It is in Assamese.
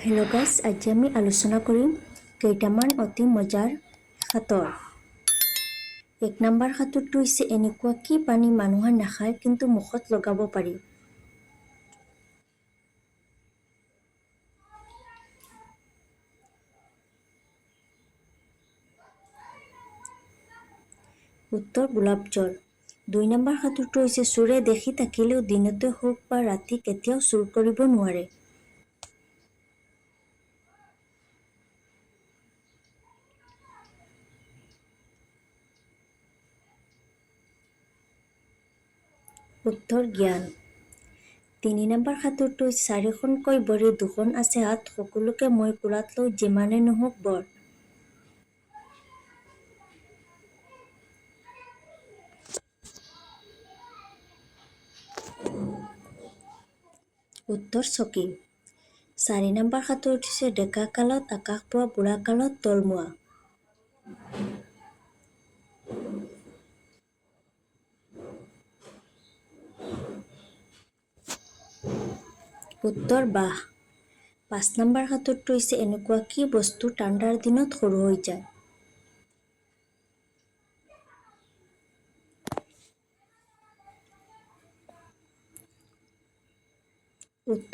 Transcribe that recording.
হেল্ল' গাইজ, আজি আমি আলোচনা কৰিম কেইটামান অতি মজাৰ সাঁতোৰ। 1 নম্বৰ সাঁতোৰটো হৈছে এনেকুৱা কি পানী মানুহে নাখায় কিন্তু মুখত লগাব পাৰি। উত্তৰ গোলাপ জল। 2 নম্বৰ সাঁতোৰটো হৈছে চোৰে দেখি থাকিলেও দিনতে হওক বা ৰাতি কেতিয়াও চুৰ কৰিব নোৱাৰে। উত্তৰ জ্ঞান। 3 নম্বৰ সাঁতোৰটো হৈছে 4খনকৈ ভৰি 2খন আছে হাত, সকলোকে মই কোলাত লৈ যিমানে নহওক বৰ। উত্তৰ চকী। 4 নম্বৰ সাঁতোৰটো হৈছে ডেকা কালত আকাশ পোৱা, বুঢ়া কালত তলমুৱা। উত্তৰ বাঁহ। 5 নম্বৰ সাঁতোৰটো হৈছে এনেকুৱা কি বস্তু ঠাণ্ডাৰ দিনত সৰু হৈ যায়।